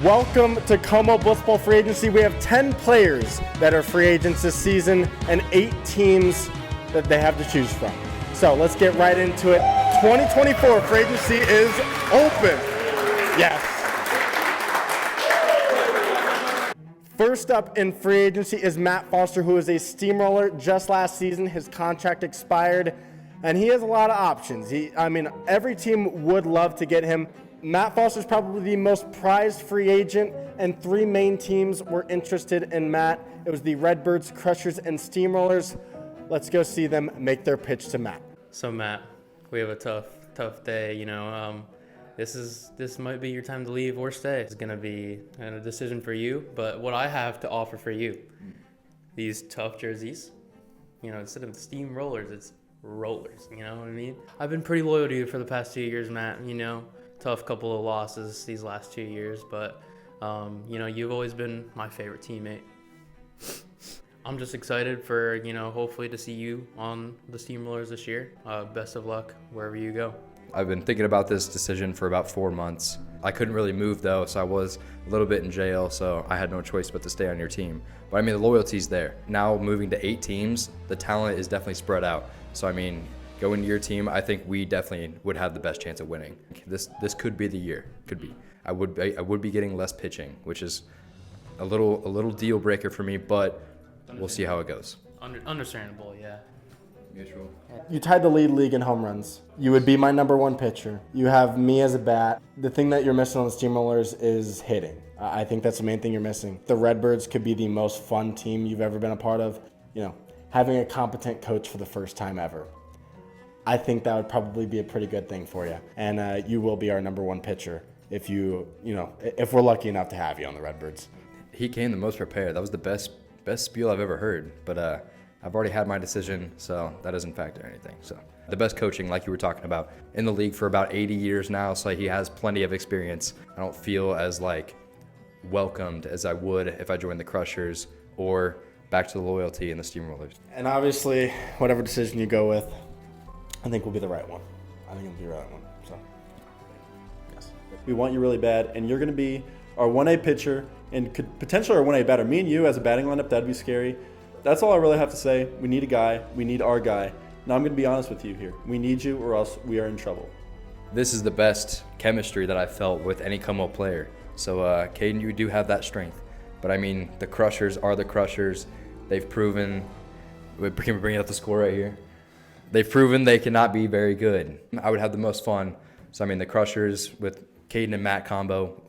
Welcome to Como Blitzball Free Agency. We have 10 players that are free agents this season and 8 teams that they have to choose from. So let's get right into it. 2024 free agency is open. Yes. First up in free agency is Matt Foster, who is a steamroller just last season. His contract expired, and he has a lot of options. Every team would love to get him. Matt Foster is probably the most prized free agent, and 3 main teams were interested in Matt. It was the Redbirds, Crushers, and Steamrollers. Let's go see them make their pitch to Matt. So Matt, we have a tough day. This might be your time to leave or stay. It's gonna be a decision for you. But what I have to offer for you, these tough jerseys. Instead of steamrollers, it's rollers. You know what I mean? I've been pretty loyal to you for the past 2 years, Matt. Tough couple of losses these last 2 years, but you've always been my favorite teammate. I'm just excited for hopefully to see you on the Steamrollers this year. Best of luck wherever you go. I've been thinking about this decision for about 4 months. I couldn't really move though, so I was a little bit in jail, so I had no choice but to stay on your team. But the loyalty's there. Now moving to 8 teams, the talent is definitely spread out. So going to your team, I think we definitely would have the best chance of winning. This could be the year. Could be. I would be getting less pitching, which is a little deal breaker for me, but we'll see how it goes. Understandable, yeah. Mutual. You tied the league in home runs. You would be my number 1 pitcher. You have me as a bat. The thing that you're missing on the Steamrollers is hitting. I think that's the main thing you're missing. The Redbirds could be the most fun team you've ever been a part of. Having a competent coach for the first time ever. I think that would probably be a pretty good thing for you. And you will be our number 1 pitcher if if we're lucky enough to have you on the Redbirds. He came the most prepared. That was the best spiel I've ever heard. But I've already had my decision, so that doesn't factor anything. So the best coaching, like you were talking about, in the league for about 80 years now, so he has plenty of experience. I don't feel as welcomed as I would if I joined the Crushers or back to the loyalty in the Steamrollers. And obviously, whatever decision you go with, I think will be the right one. So, yes. We want you really bad, and you're going to be our 1A pitcher and could potentially our 1A batter. Me and you as a batting lineup, that'd be scary. That's all I really have to say. We need a guy. We need our guy. Now I'm going to be honest with you here. We need you or else we are in trouble. This is the best chemistry that I've felt with any Como player. So, Kaiden, you do have that strength. But, the Crushers are the Crushers. They've proven – can we bring up the score right here? They've proven they cannot be very good. I would have the most fun. So, the Crushers with Kaiden and Matt combo,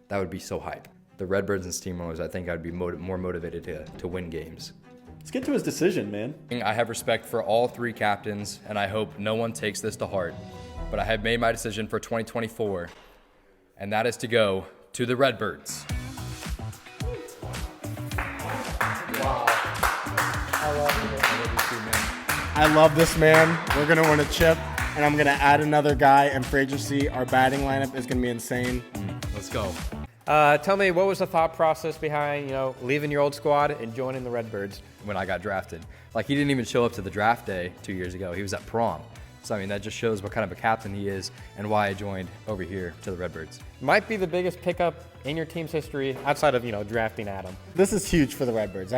that would be so hype. The Redbirds and Steamrollers, I think I'd be more motivated to win games. Let's get to his decision, man. I have respect for all 3 captains, and I hope no one takes this to heart. But I have made my decision for 2024, and that is to go to the Redbirds. Wow. I love this man. We're going to win a chip, and I'm going to add another guy in free agency. Our batting lineup is going to be insane. Let's go. Tell me, what was the thought process behind, leaving your old squad and joining the Redbirds? When I got drafted. He didn't even show up to the draft day 2 years ago. He was at prom. So, that just shows what kind of a captain he is and why I joined over here to the Redbirds. Might be the biggest pickup in your team's history outside of, drafting Adam. This is huge for the Redbirds.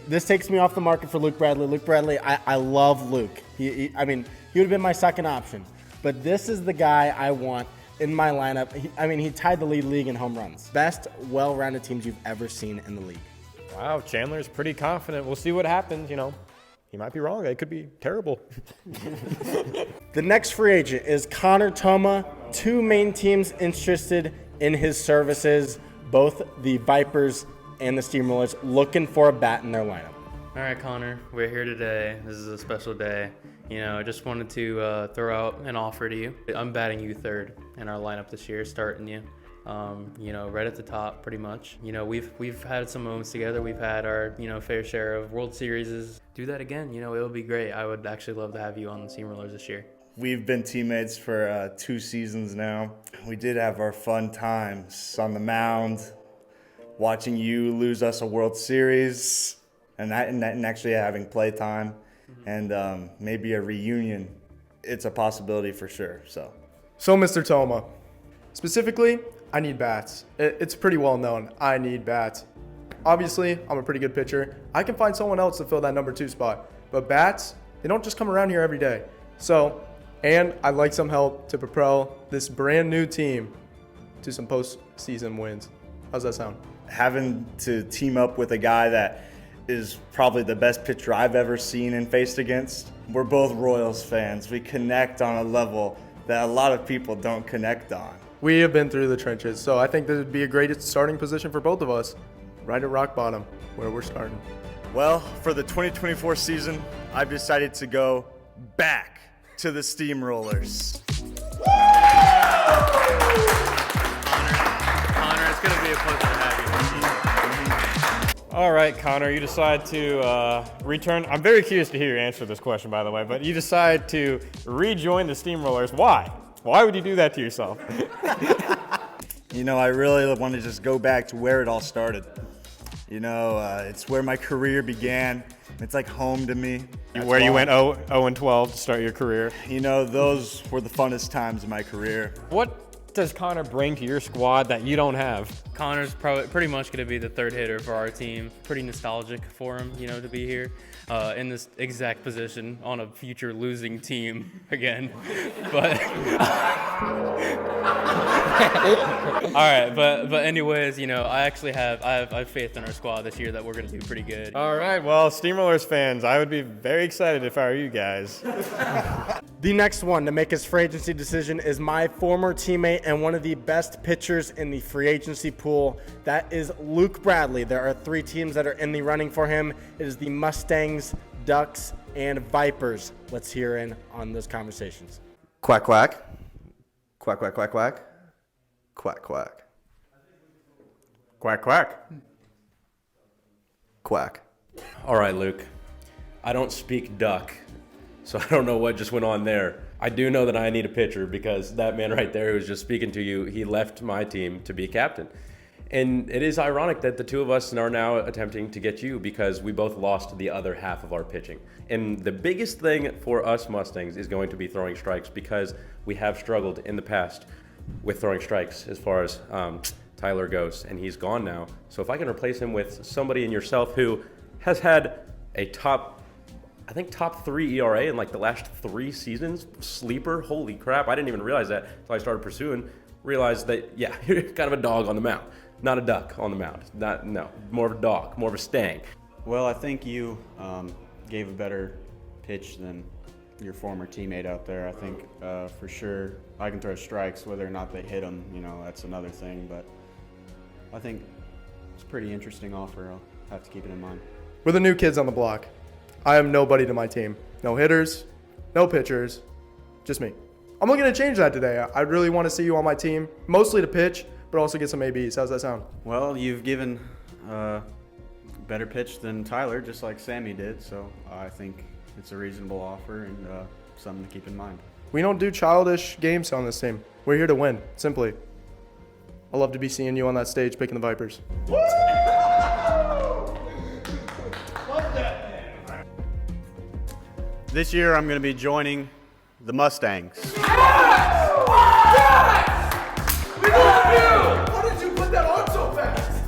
This takes me off the market for Luke Bradley. Luke Bradley, I love Luke. He would have been my second option. But this is the guy I want in my lineup. He tied the league in home runs. Best well-rounded teams you've ever seen in the league. Wow, Chandler's pretty confident. We'll see what happens, He might be wrong. It could be terrible. The next free agent is Conor Toma. 2 main teams interested in his services, both the Vipers and the Steamrollers, looking for a bat in their lineup. All right, Connor, we're here today. This is a special day. I just wanted to throw out an offer to you. I'm batting you 3rd in our lineup this year, starting you. Right at the top, pretty much. We've had some moments together. We've had our, fair share of World Series. Do that again. It'll be great. I would actually love to have you on the Steamrollers this year. We've been teammates for 2 seasons now. We did have our fun times on the mound, watching you lose us a World Series, and actually having play time, and maybe a reunion. It's a possibility for sure. So, Mr. Toma, specifically, I need bats. It's pretty well known. I need bats. Obviously, I'm a pretty good pitcher. I can find someone else to fill that number 2 spot. But bats, they don't just come around here every day. So, and I'd like some help to propel this brand new team to some postseason wins. How's that sound? Having to team up with a guy that is probably the best pitcher I've ever seen and faced against. We're both Royals fans. We connect on a level that a lot of people don't connect on. We have been through the trenches, so I think this would be a great starting position for both of us, right at rock bottom, where we're starting. Well, for the 2024 season, I've decided to go back to the Steamrollers. Connor, it's going to be a pleasure to have you. All right, Connor, you decide to return. I'm very curious to hear your answer to this question, by the way, but you decide to rejoin the Steamrollers. Why? Why would you do that to yourself? You know, I really want to just go back to where it all started. You know, it's where my career began. It's like home to me. Where you went 0-12 to start your career. You know, those were the funnest times of my career. What does Connor bring to your squad that you don't have? Connor's pretty much going to be the third hitter for our team. Pretty nostalgic for him, you know, to be here in this exact position on a future losing team again. But all right, but anyways, you know, I have faith in our squad this year that we're going to do pretty good. All right, well, Steamrollers fans, I would be very excited if I were you guys. The next one to make his free agency decision is my former teammate and one of the best pitchers in the free agency pool. That is Luke Bradley. There are 3 teams that are in the running for him. It is the Mustangs, Ducks, and Vipers. Let's hear in on those conversations. Quack, quack. Quack, quack, quack, quack. Quack, quack. Quack, quack. Quack. All right, Luke. I don't speak duck, so I don't know what just went on there. I do know that I need a pitcher because that man right there who was just speaking to you, he left my team to be captain. And it is ironic that the two of us are now attempting to get you because we both lost the other half of our pitching. And the biggest thing for us Mustangs is going to be throwing strikes because we have struggled in the past with throwing strikes as far as Tyler goes, and he's gone now. So if I can replace him with somebody in yourself who has had a top 3 ERA in like the last 3 seasons, sleeper, holy crap, I didn't even realize that until I started pursuing, realized that, yeah, you're kind of a dog on the mound. Not a duck on the mound. More of a dog, more of a stang. Well, I think you gave a better pitch than your former teammate out there. I think for sure I can throw strikes. Whether or not they hit them, you know, that's another thing. But I think it's a pretty interesting offer. I'll have to keep it in mind. We're the new kids on the block. I am nobody to my team. No hitters, no pitchers, just me. I'm looking to change that today. I really want to see you on my team, mostly to pitch, but also get some ABs. How's that sound? Well, you've given better pitch than Tyler, just like Sammy did. So I think it's a reasonable offer and something to keep in mind. We don't do childish games on this team. We're here to win, simply. I'd love to be seeing you on that stage picking the Vipers. This year I'm going to be joining the Mustangs. Why did you put that on so fast?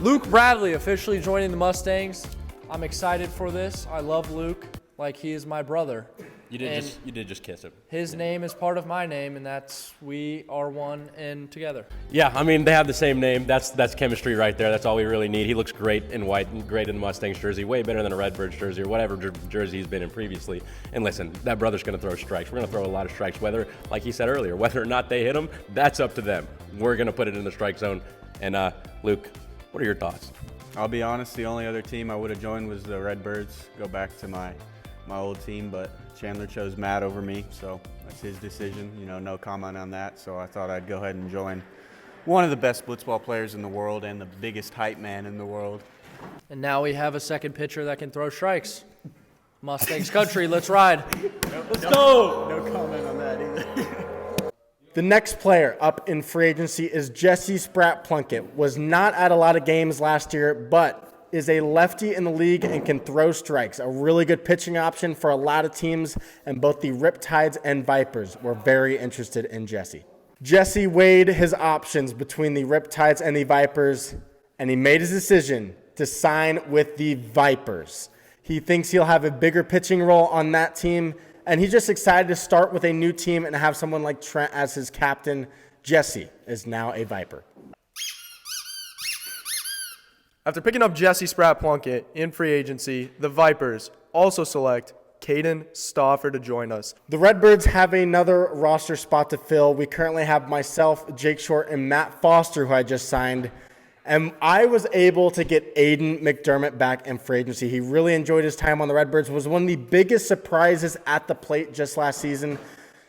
Luke Bradley officially joining the Mustangs. I'm excited for this. I love Luke like he is my brother. You did just kiss him. His name is part of my name, and that's we are one and together. Yeah, I mean, they have the same name. That's chemistry right there. That's all we really need. He looks great in white and great in the Mustangs jersey, way better than a Redbirds jersey or whatever jersey he's been in previously. And listen, that brother's going to throw strikes. We're going to throw a lot of strikes, whether, like he said earlier, whether or not they hit him, that's up to them. We're going to put it in the strike zone. And Luke, what are your thoughts? I'll be honest, the only other team I would have joined was the Redbirds. Go back to my old team, but Chandler chose Matt over me, so that's his decision. You know, no comment on that. So I thought I'd go ahead and join one of the best blitzball players in the world and the biggest hype man in the world. And now we have a second pitcher that can throw strikes. Mustangs country, let's ride. Let's go! No comment on that either. The next player up in free agency is Jesse Spratt-Plunkett. Was not at a lot of games last year, but is a lefty in the league and can throw strikes. A really good pitching option for a lot of teams, and both the Riptides and Vipers were very interested in Jesse. Jesse weighed his options between the Riptides and the Vipers, and he made his decision to sign with the Vipers. He thinks he'll have a bigger pitching role on that team, and he's just excited to start with a new team and have someone like Trent as his captain. Jesse is now a Viper. After picking up Jesse Spratt-Plunkett in free agency, the Vipers also select Kaiden Stoffer to join us. The Redbirds have another roster spot to fill. We currently have myself, Jake Short, and Matt Foster, who I just signed. And I was able to get Aidan McDermott back in free agency. He really enjoyed his time on the Redbirds, was one of the biggest surprises at the plate just last season.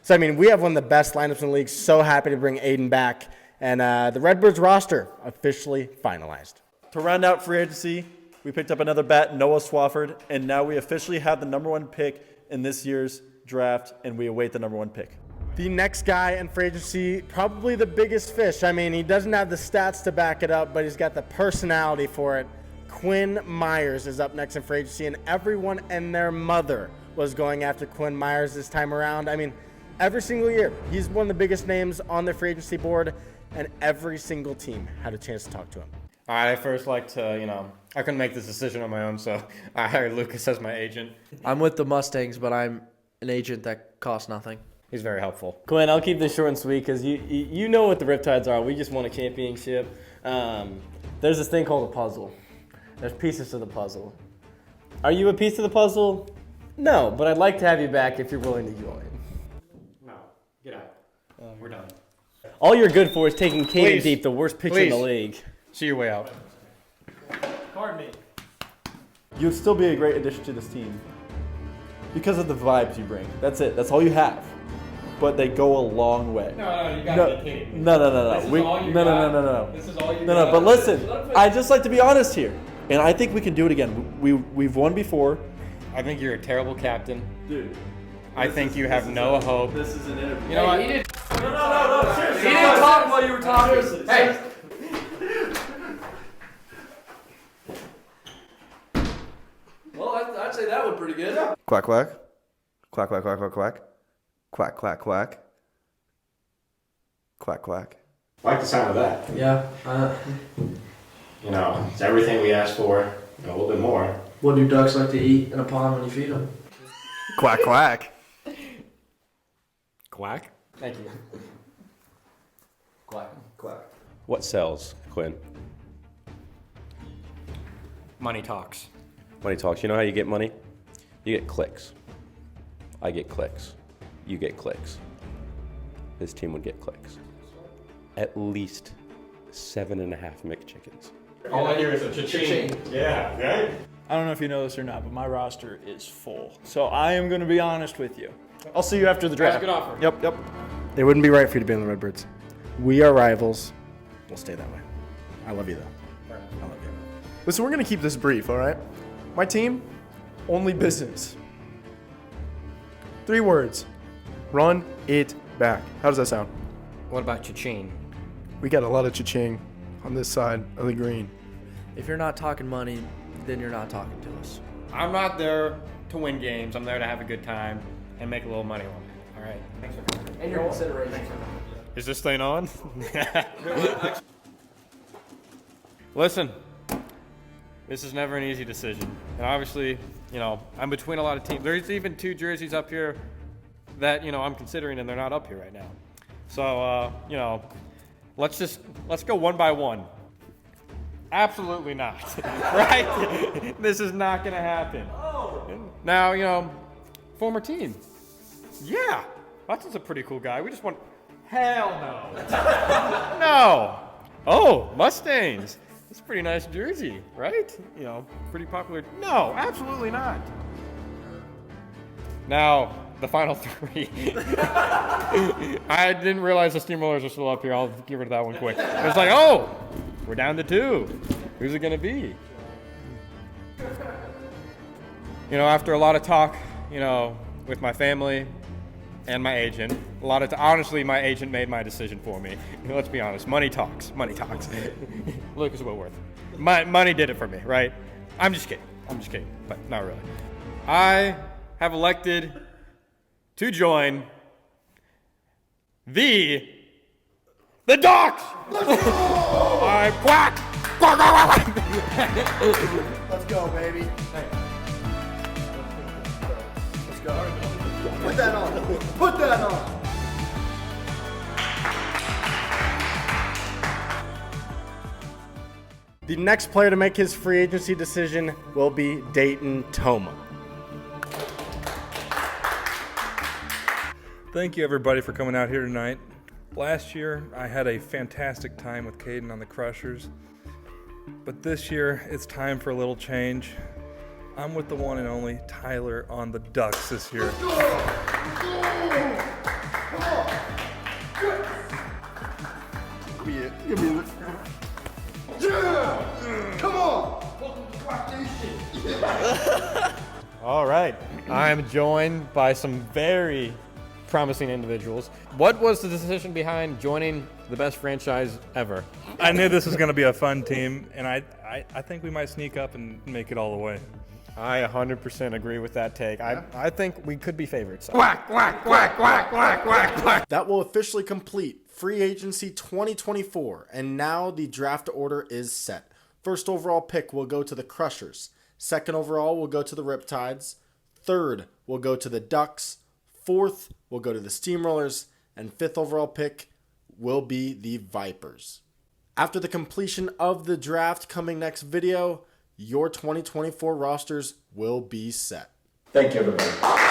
So, I mean, we have one of the best lineups in the league. So happy to bring Aidan back. And the Redbirds roster officially finalized. To round out free agency, we picked up another bat, Noah Swafford, and now we officially have the number 1 pick in this year's draft, and we await the number 1 pick. The next guy in free agency, probably the biggest fish. I mean, he doesn't have the stats to back it up, but he's got the personality for it. Quinn Myers is up next in free agency, and everyone and their mother was going after Quinn Myers this time around. I mean, every single year, he's one of the biggest names on the free agency board, and every single team had a chance to talk to him. I'd first like to, I couldn't make this decision on my own, so I hired Lucas as my agent. I'm with the Mustangs, but I'm an agent that costs nothing. He's very helpful. Quinn, I'll keep this short and sweet because you know what the Riptides are. We just won a championship. There's this thing called a puzzle. There's pieces to the puzzle. Are you a piece of the puzzle? No, but I'd like to have you back if you're willing to join. No, get out. We're done. All you're good for is taking Kaiden Deep, the worst pitcher in the league. See your way out. Pardon me. You'd still be a great addition to this team because of the vibes you bring. That's it. That's all you have. But they go a long way. No, you gotta be kidding me. No. This is all you got? This is all you got? No, but listen, I just like to be honest here. And I think we can do it again. We've won before. I think you're a terrible captain. Dude. I think you have no hope. This is an interview. You know what? No, seriously. He didn't talk while you were talking. Seriously. Hey. Well, I'd say that one pretty good. Quack, quack. Quack, quack, quack, quack, quack. Quack, quack, quack. Quack, quack. I like the sound of that. Yeah. It's everything we asked for, a little bit more. What do ducks like to eat in a pond when you feed them? Quack, quack. Quack? Thank you. Quack. Quack. What sells, Quinn? Money talks. Money talks. You know how you get money? You get clicks. I get clicks. You get clicks. This team would get clicks. At least 7.5 McChickens. All I hear is a cha-ching. Yeah, right? I don't know if you know this or not, but my roster is full. So I am going to be honest with you. I'll see you after the draft. That's a good offer. Yep. It wouldn't be right for you to be on the Redbirds. We are rivals. We'll stay that way. I love you, though. I love you. Listen, we're going to keep this brief, all right? My team, only business. 3 words. Run it back. How does that sound? What about cha-ching? We got a lot of cha-ching on this side of the green. If you're not talking money, then you're not talking to us. I'm not there to win games. I'm there to have a good time and make a little money on it. All right. Thanks for coming. And your consideration. Is this thing on? Listen, this is never an easy decision. And obviously, I'm between a lot of teams. There's even 2 jerseys up here that, I'm considering, and they're not up here right now. So, let's go one by one. Absolutely not. Right? This is not going to happen. Now, former team. Yeah. Hudson's a pretty cool guy. We just want... Hell no. No. Oh, Mustangs. That's a pretty nice jersey, right? Pretty popular. No, absolutely not. Now, the final 3. I didn't realize the Steamrollers are still up here. I'll get rid of that one quick. It was like, oh, we're down to 2. Who's it going to be? After a lot of talk, with my family and my agent, honestly, my agent made my decision for me. Let's be honest, money talks. Money talks. Lucas Whitworth. Money did it for me, right? I'm just kidding, but not really. I have elected to join the Ducks! I'm quack! Let's go, baby. Let's go. Put that on. Put that on. The next player to make his free agency decision will be Dayton Thoma. Thank you, everybody, for coming out here tonight. Last year, I had a fantastic time with Kaiden on the Crushers, but this year, it's time for a little change. I'm with the one and only Tyler on the Ducks this year. Let's go! Give me this. Yeah! Come on! All right. I'm joined by some very promising individuals. What was the decision behind joining the best franchise ever? I knew this was going to be a fun team, and I think we might sneak up and make it all the way. I 100% agree with that take. I think we could be favorites. Quack, quack, quack, quack, quack, quack, quack. That will officially complete Free Agency 2024, and now the draft order is set. First overall pick will go to the Crushers. Second overall will go to the Riptides. Third will go to the Ducks. Fourth will go to the Steamrollers. And fifth overall pick will be the Vipers. After the completion of the draft coming next video, your 2024 rosters will be set. Thank you, everybody.